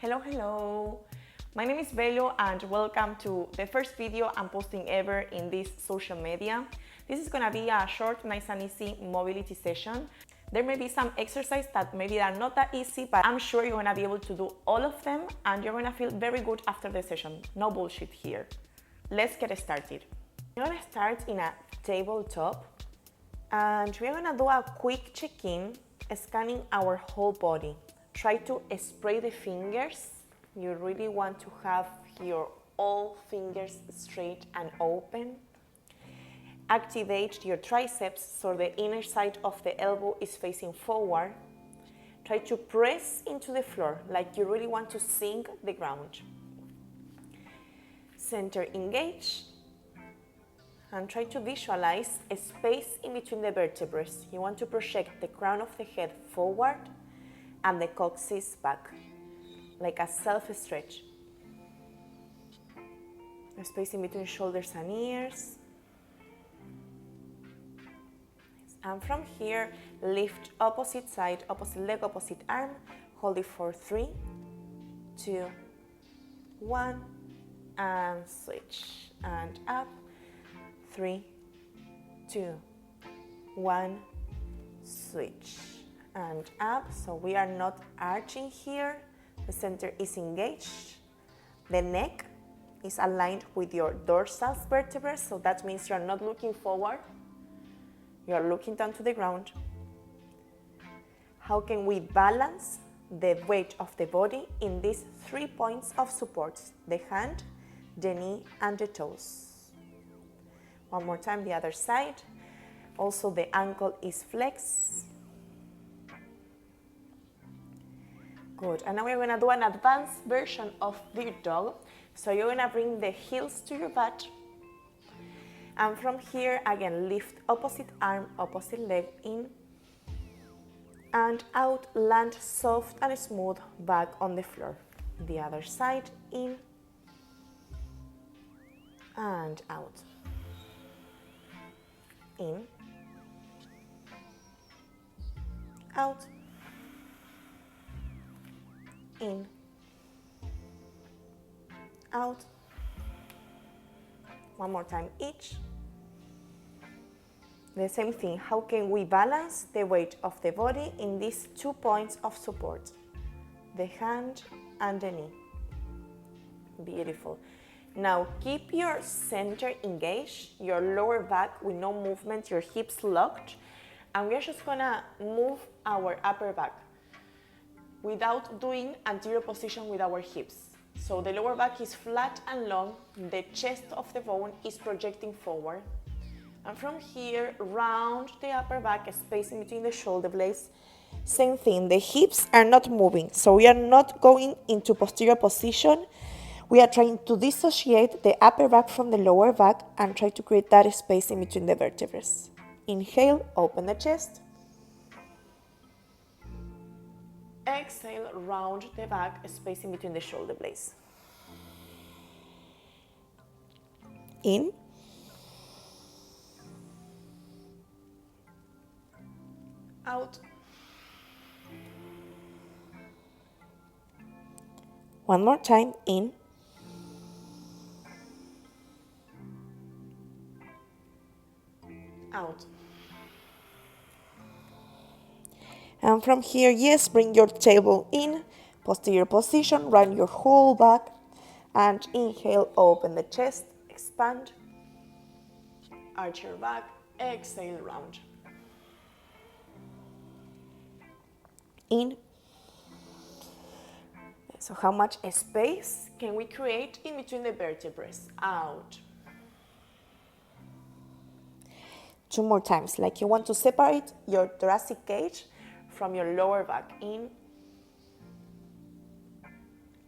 Hello, hello. My name is Belo and welcome to the first video I'm posting ever in this social media. This is gonna be a short, nice and easy mobility session. There may be some exercises that maybe are not that easy, but I'm sure you're gonna be able to do all of them and you're gonna feel very good after the session. No bullshit here. Let's get started. We're gonna start in a tabletop and we're gonna do a quick check-in, scanning our whole body. Try to spray the fingers. You really want to have your all fingers straight and open. Activate your triceps so the inner side of the elbow is facing forward. Try to press into the floor like you really want to sink the ground. Center engage and try to visualize a space in between the vertebrae. You want to project the crown of the head forward and the coccyx back, like a self-stretch. A space in between shoulders and ears. And from here, lift opposite side, opposite leg, opposite arm. Hold it for 3, 2, 1, and switch. And up, 3, 2, 1, switch. And up, so we are not arching here. The center is engaged. The neck is aligned with your dorsal vertebrae, so that means you're not looking forward. You're looking down to the ground. How can we balance the weight of the body in these 3 points of support? The hand, the knee, and the toes. One more time, the other side. Also, the ankle is flexed. Good, and now we're gonna do an advanced version of the dog. So you're gonna bring the heels to your butt. And from here, again, lift opposite arm, opposite leg in. And out, land soft and smooth back on the floor. The other side, in. And out. In. Out. In, out, one more time each. The same thing, how can we balance the weight of the body in these 2 points of support? The hand and the knee. Beautiful. Now keep your center engaged, your lower back with no movement, your hips locked, and we're just gonna move our upper back without doing anterior position with our hips. So the lower back is flat and long, the chest of the bone is projecting forward. And from here, round the upper back, space in between the shoulder blades. Same thing, the hips are not moving, so we are not going into posterior position. We are trying to dissociate the upper back from the lower back and try to create that space in between the vertebrae. Inhale, open the chest. Exhale, round the back, space in between the shoulder blades. In. Out. One more time, in. Out. And from here, yes, bring your table in, posterior position, run your whole back, and inhale, open the chest, expand, arch your back, exhale, round. In. So how much space can we create in between the vertebrae? Out. 2 more times, like you want to separate your thoracic cage from your lower back. In,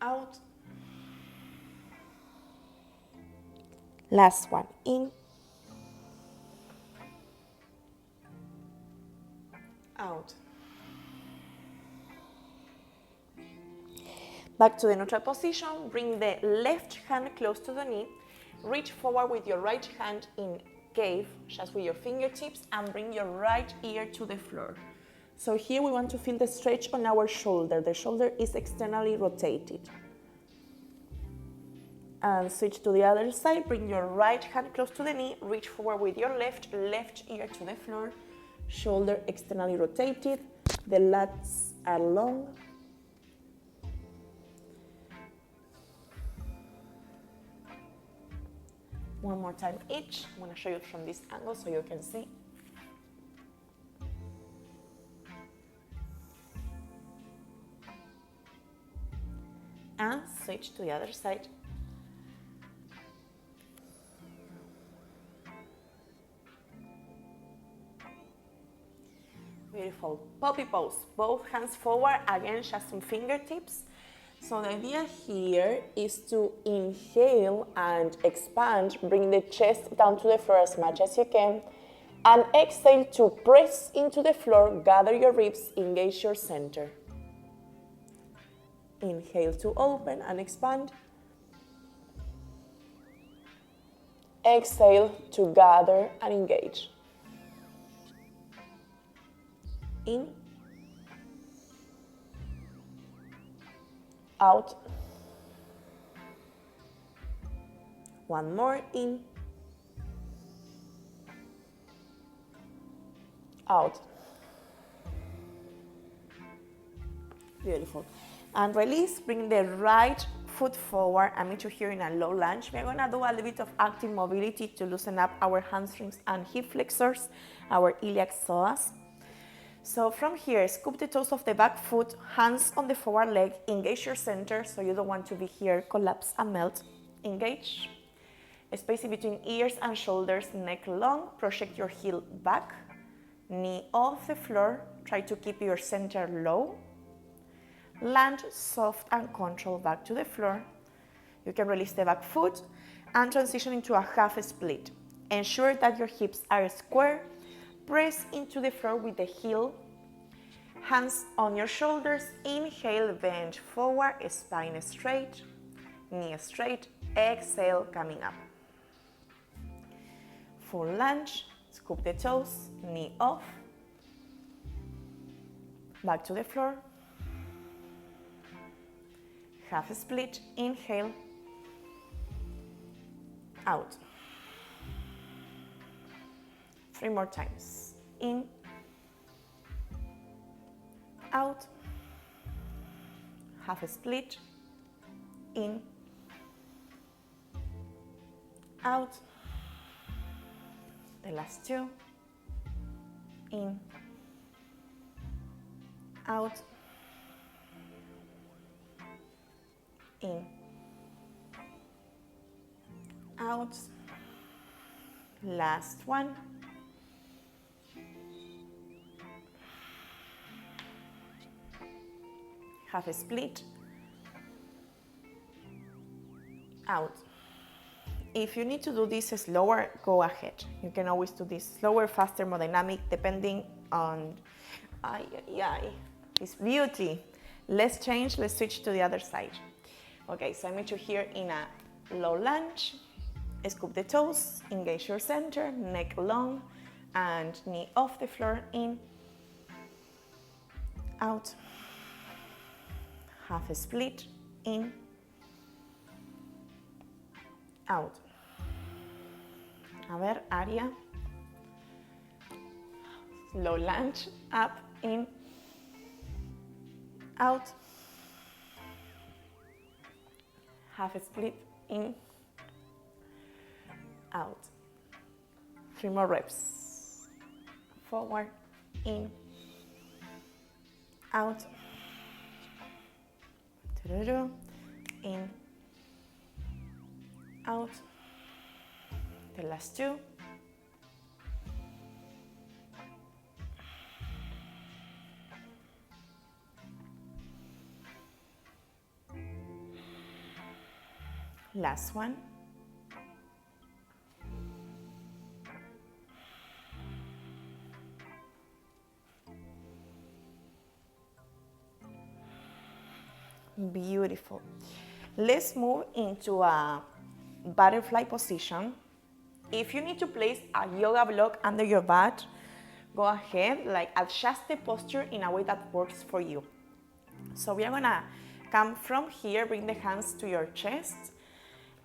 out. Last one, in, out. Back to the neutral position, bring the left hand close to the knee, reach forward with your right hand in cave, just with your fingertips, and bring your right ear to the floor. So here we want to feel the stretch on our shoulder. The shoulder is externally rotated. And switch to the other side. Bring your right hand close to the knee. Reach forward with your left ear to the floor. Shoulder externally rotated. The lats are long. One more time each. I'm going to show you from this angle so you can see. And switch to the other side. Beautiful. Puppy pose. Both hands forward, again, just some fingertips. So the idea here is to inhale and expand, bring the chest down to the floor as much as you can, and exhale to press into the floor, gather your ribs, engage your center. Inhale to open and expand. Exhale to gather and engage. In. Out. One more, in. Out. Beautiful. And release, bring the right foot forward and meet you here in a low lunge. We're gonna do a little bit of active mobility to loosen up our hamstrings and hip flexors, our iliac psoas. So from here, scoop the toes of the back foot, hands on the forward leg, engage your center, so you don't want to be here, collapse and melt. Engage. Space in between ears and shoulders, neck long, project your heel back, knee off the floor, try to keep your center low. Land soft and controlled back to the floor. You can release the back foot and transition into a half split. Ensure that your hips are square. Press into the floor with the heel. Hands on your shoulders. Inhale, bend forward, spine straight, knee straight. Exhale, coming up. Full lunge. Scoop the toes, knee off. Back to the floor. Half split, inhale, out. 3 more times. In, out, half split, in, out. The last 2. In, out. In, out, last one, half a split, out. If you need to do this slower, go ahead. You can always do this slower, faster, more dynamic, depending on, it's beauty. Let's change, let's switch to the other side. Okay, so I meet you here in a low lunge. Scoop the toes, engage your center, neck long, and knee off the floor. In, out, half a split, in, out. A ver, área. Low lunge, up, in, out. Half a split, in, out. 3 more reps. Forward, in, out. In, out. The last 2. Last one. Beautiful. Let's move into a butterfly position. If you need to place a yoga block under your butt, go ahead, like adjust the posture in a way that works for you. So we are gonna come from here, bring the hands to your chest,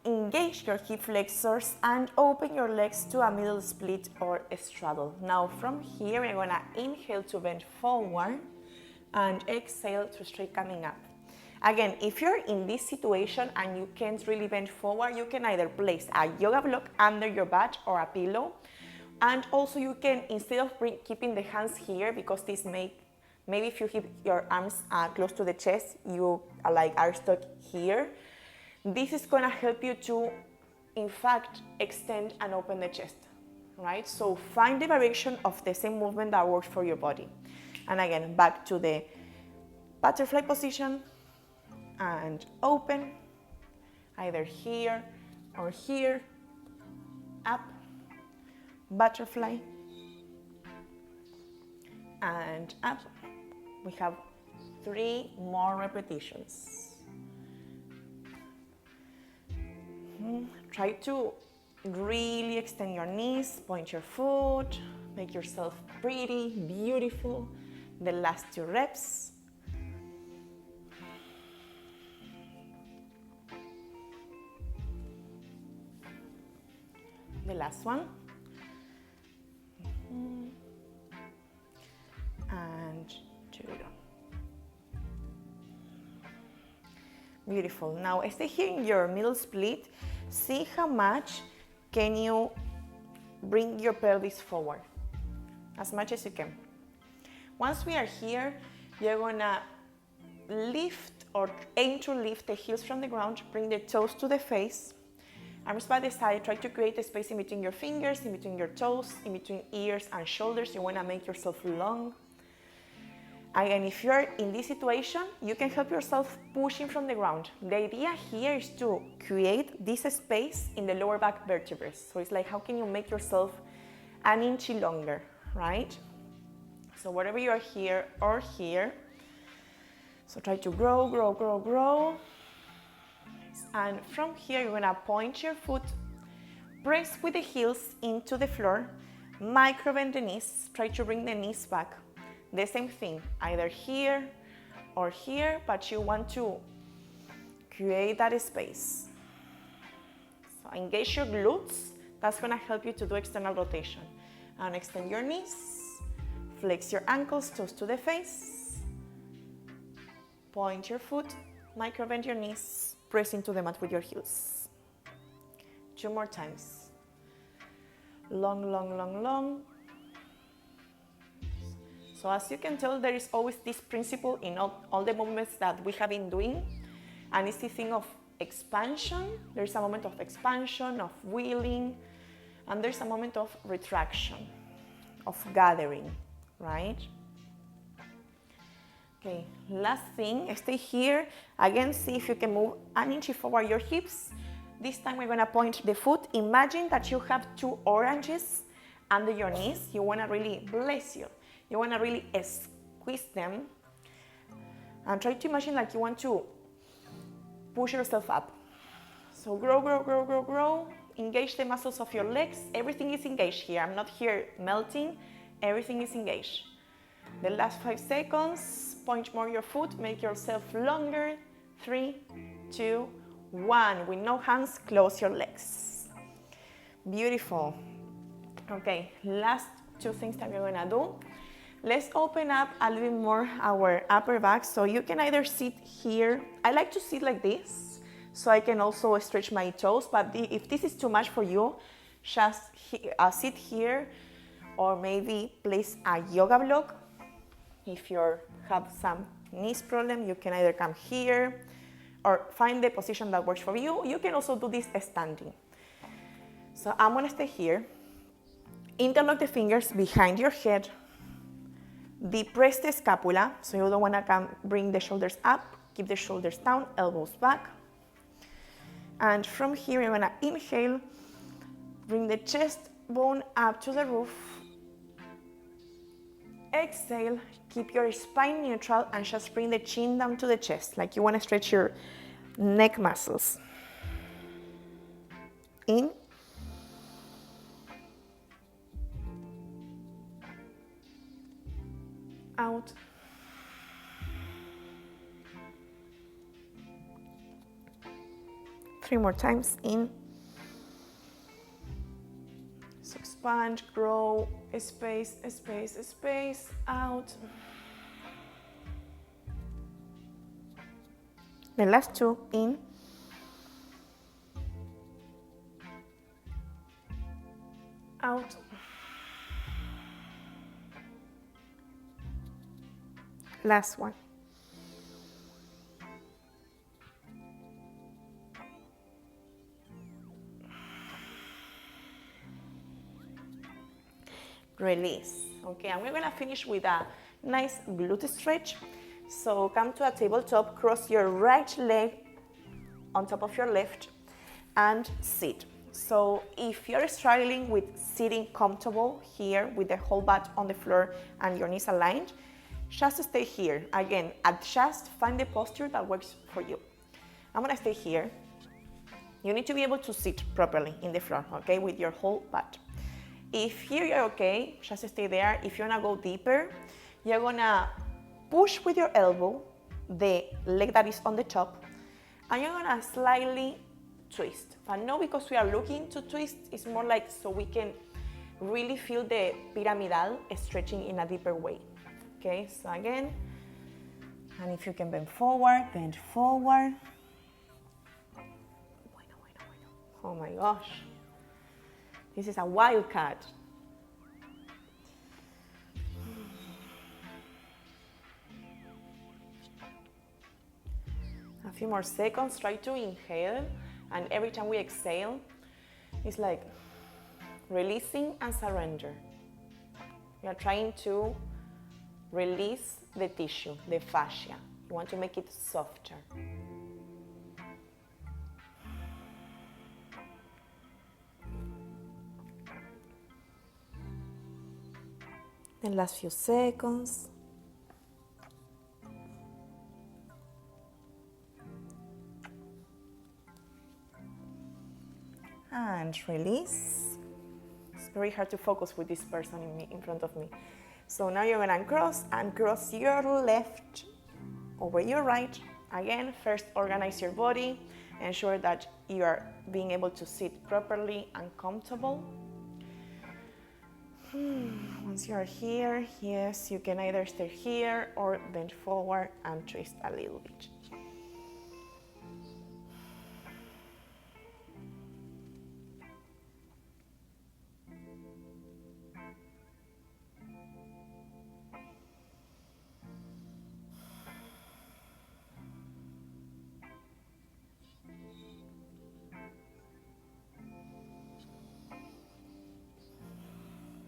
engage your hip flexors and open your legs to a middle split or a straddle. Now from here, we're gonna inhale to bend forward and exhale to straight coming up. Again, if you're in this situation and you can't really bend forward, you can either place a yoga block under your butt or a pillow. And also you can, instead of keeping the hands here, because this maybe if you keep your arms close to the chest, you are stuck here. This is gonna help you to, in fact, extend and open the chest, right? So find the variation of the same movement that works for your body. And again, back to the butterfly position and open, either here or here, up, butterfly, and up. We have 3 more repetitions. Try to really extend your knees, point your foot, make yourself pretty, beautiful. The last 2 reps. The last one. And 2. Beautiful. Now stay here in your middle split. See how much can you bring your pelvis forward, as much as you can. Once we are here, you're gonna lift or aim to lift the heels from the ground, bring the toes to the face, arms by the side, try to create a space in between your fingers, in between your toes, in between ears and shoulders. You wanna make yourself long. Again, if you're in this situation, you can help yourself pushing from the ground. The idea here is to create this space in the lower back vertebrae. So it's like, how can you make yourself an inch longer, right? So wherever you are, here or here. So try to grow, grow, grow, grow. And from here, you're gonna point your foot, press with the heels into the floor, micro bend the knees, try to bring the knees back. The same thing, either here or here, but you want to create that space. So engage your glutes. That's gonna help you to do external rotation. And extend your knees, flex your ankles, toes to the face, point your foot, micro bend your knees, press into the mat with your heels. 2 more times. Long, long, long, long. So as you can tell, there is always this principle in all the movements that we have been doing, and it's the thing of expansion. There's a moment of expansion, of wheeling, and there's a moment of retraction, of gathering, right? Okay, last thing, stay here. Again, see if you can move an inch forward your hips. This time we're gonna point the foot. Imagine that you have 2 oranges under your knees. You wanna really, bless you. You want to really squeeze them and try to imagine like you want to push yourself up. So grow, grow, grow, grow, grow. Engage the muscles of your legs. Everything is engaged here. I'm not here melting. Everything is engaged. The last 5 seconds. Point more your foot. Make yourself longer. 3, 2, 1. With no hands, close your legs. Beautiful. Okay, last 2 things that we're going to do. Let's open up a little bit more our upper back. So you can either sit here. I like to sit like this, so I can also stretch my toes. But if this is too much for you, just sit here, or maybe place a yoga block. If you have some knees problem, you can either come here or find the position that works for you. You can also do this standing. So I'm gonna stay here. Interlock the fingers behind your head. Depress the scapula, so you don't want to bring the shoulders up, keep the shoulders down, elbows back. And from here, you're going to inhale, bring the chest bone up to the roof. Exhale, keep your spine neutral and just bring the chin down to the chest, like you want to stretch your neck muscles. In. out. Three more times, in. So expand, grow, space, space, space, out. The last two, in. Out. Last one. Release. Okay, and we're gonna finish with a nice glute stretch. So come to a tabletop, cross your right leg on top of your left and sit. So if you're struggling with sitting comfortable here with the whole butt on the floor and your knees aligned, just stay here. Again, adjust, find the posture that works for you. I'm gonna stay here. You need to be able to sit properly in the floor, okay, with your whole butt. If here you're okay, just stay there. If you wanna go deeper, you're gonna push with your elbow the leg that is on the top, and you're gonna slightly twist. But not because we are looking to twist, it's more like so we can really feel the pyramidal stretching in a deeper way. Okay, so again, and if you can bend forward, bend forward. Oh my gosh. This is a wildcat. A few more seconds, try to inhale, and every time we exhale, it's like releasing and surrender. We are trying to release the tissue, the fascia. You want to make it softer. The last few seconds. And release. It's very hard to focus with this person in front of me. So now you're gonna uncross and cross your left over your right. Again, first organize your body, ensure that you are being able to sit properly and comfortable. Once you are here, yes, you can either stay here or bend forward and twist a little bit.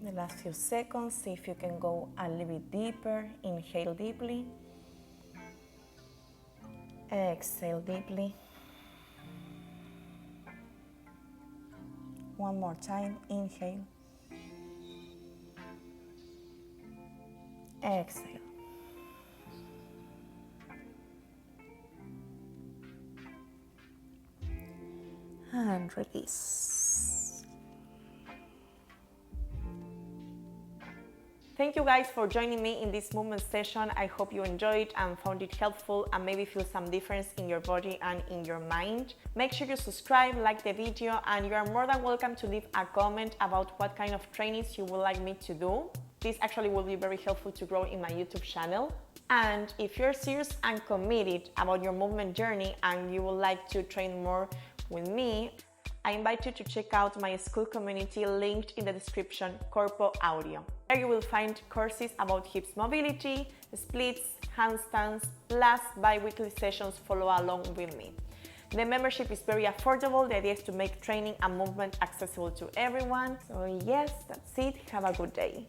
The last few seconds, see if you can go a little bit deeper. Inhale deeply. Exhale deeply. One more time, inhale. Exhale. And release. Thank you guys for joining me in this movement session. I hope you enjoyed and found it helpful and maybe feel some difference in your body and in your mind. Make sure you subscribe, like the video, and you are more than welcome to leave a comment about what kind of trainings you would like me to do. This actually will be very helpful to grow in my YouTube channel. And if you're serious and committed about your movement journey and you would like to train more with me, I invite you to check out my school community linked in the description, Corpo Aureo. There you will find courses about hips mobility, splits, handstands, plus bi-weekly sessions follow along with me. The membership is very affordable. The idea is to make training and movement accessible to everyone. So yes, that's it. Have a good day.